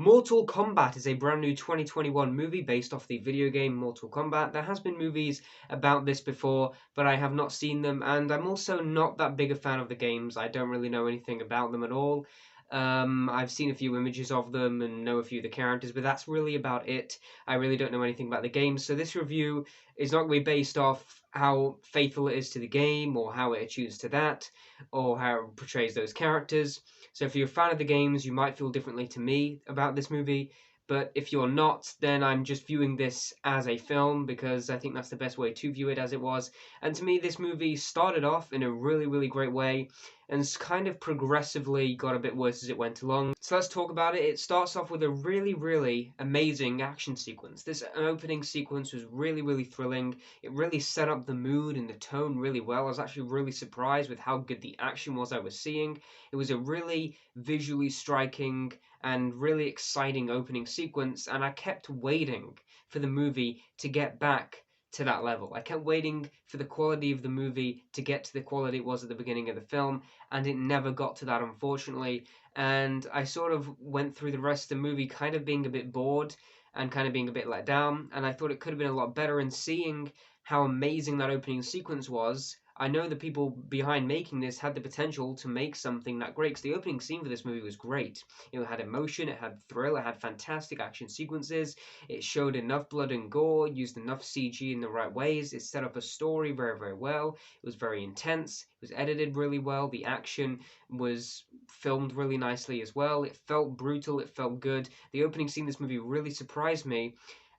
Mortal Kombat is a brand new 2021 movie based off the video game Mortal Kombat. There has been movies about this before, but I have not seen them, and I'm also not that big a fan of the games. I don't really know anything about them at all. I've seen a few images of them and know a few of the characters, but that's really about it. I really don't know anything about the games, so this review is not going to be based off how faithful it is to the game, or how it attunes to that, or how it portrays those characters. So if you're a fan of the games, you might feel differently to me about this movie, but if you're not, then I'm just viewing this as a film because I think that's the best way to view it as it was. And to me, this movie started off in a really, really great way and it's kind of progressively got a bit worse as it went along. So let's talk about it. It starts off with a really, really amazing action sequence. This opening sequence was really, really thrilling. It really set up the mood and the tone really well. I was actually really surprised with how good the action was I was seeing. It was a really visually striking and really exciting opening sequence, and I kept waiting for the movie to get back to that level. I kept waiting for the quality of the movie to get to the quality it was at the beginning of the film, and it never got to that, unfortunately. And I sort of went through the rest of the movie kind of being a bit bored and kind of being a bit let down, and I thought it could have been a lot better. And seeing how amazing that opening sequence was, I know the people behind making this had the potential to make something that great, because the opening scene for this movie was great. It had emotion, it had thrill, it had fantastic action sequences, it showed enough blood and gore, used enough CG in the right ways, it set up a story very, very well, it was very intense, it was edited really well, the action was filmed really nicely as well, it felt brutal, it felt good. The opening scene of this movie really surprised me,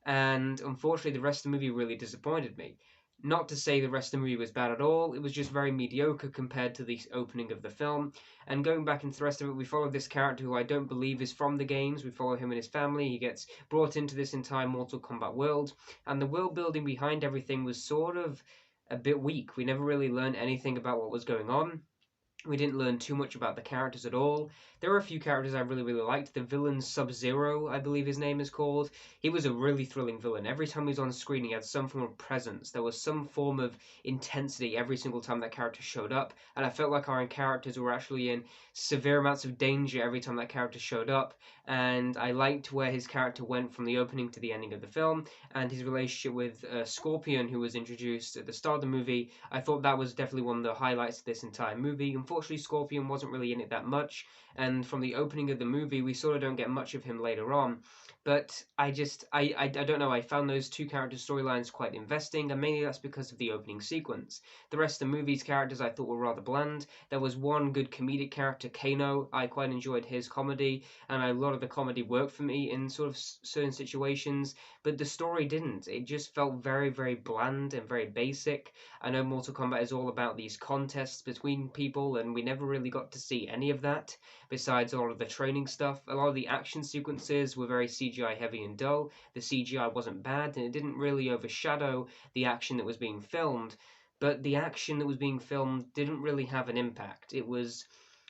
and unfortunately the rest of the movie really disappointed me. Not to say the rest of the movie was bad at all, it was just very mediocre compared to the opening of the film. And going back into the rest of it, we follow this character who I don't believe is from the games. We follow him and his family. He gets brought into this entire Mortal Kombat world, and the world building behind everything was sort of a bit weak. We never really learned anything about what was going on. We didn't learn too much about the characters at all. There were a few characters I really, really liked. The villain Sub-Zero, I believe his name is called. He was a really thrilling villain. Every time he was on screen, he had some form of presence. There was some form of intensity every single time that character showed up, and I felt like our characters were actually in severe amounts of danger every time that character showed up. And I liked where his character went from the opening to the ending of the film, and his relationship with Scorpion, who was introduced at the start of the movie. I thought that was definitely one of the highlights of this entire movie. Unfortunately, Scorpion wasn't really in it that much, and from the opening of the movie, we sort of don't get much of him later on. But I don't know, I found those two character storylines quite investing, and mainly that's because of the opening sequence. The rest of the movie's characters I thought were rather bland. There was one good comedic character, Kano. I quite enjoyed his comedy, and a lot of the comedy worked for me in sort of certain situations, but the story didn't. It just felt very, very bland and very basic. I know Mortal Kombat is all about these contests between people, and we never really got to see any of that, besides all of the training stuff. A lot of the action sequences were very CGI heavy and dull. The CGI wasn't bad, and it didn't really overshadow the action that was being filmed, but the action that was being filmed didn't really have an impact. It was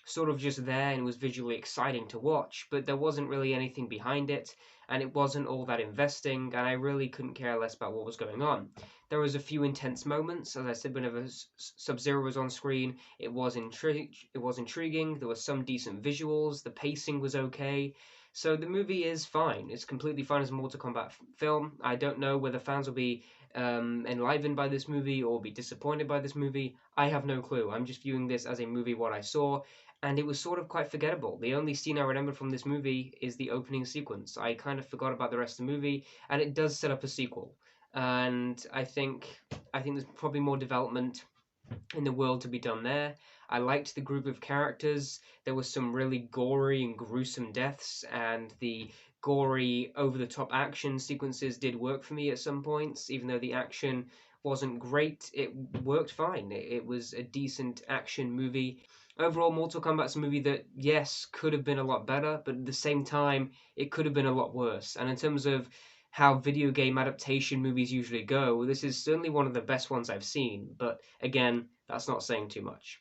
sort of just there and was visually exciting to watch, but there wasn't really anything behind it, and it wasn't all that investing, and I really couldn't care less about what was going on. There was a few intense moments, as I said, whenever Sub-Zero was on screen, it was intriguing, there were some decent visuals, the pacing was okay, so the movie is fine. It's completely fine as a Mortal Kombat film. I don't know whether fans will be enlivened by this movie or be disappointed by this movie. I have no clue. I'm just viewing this as a movie what I saw, and it was sort of quite forgettable. The only scene I remember from this movie is the opening sequence. I kind of forgot about the rest of the movie, and it does set up a sequel. And I think there's probably more development in the world to be done there. I liked the group of characters. There was some really gory and gruesome deaths, and the gory, over the top action sequences did work for me at some points. Even though the action wasn't great, it worked fine. It was a decent action movie. Overall, Mortal Kombat's a movie that, yes, could have been a lot better, but at the same time, it could have been a lot worse. And in terms of how video game adaptation movies usually go, this is certainly one of the best ones I've seen, but again, that's not saying too much.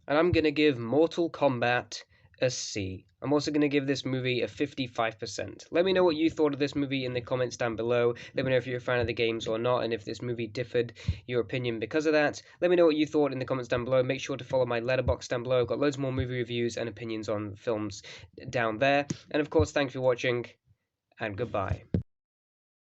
And I'm going to give Mortal Kombat a C. I'm also going to give this movie a 55%. Let me know what you thought of this movie in the comments down below. Let me know if you're a fan of the games or not, and if this movie differed your opinion because of that. Let me know what you thought in the comments down below. Make sure to follow my letterboxd down below. I've got loads more movie reviews and opinions on films down there. And of course, thanks for watching, and goodbye.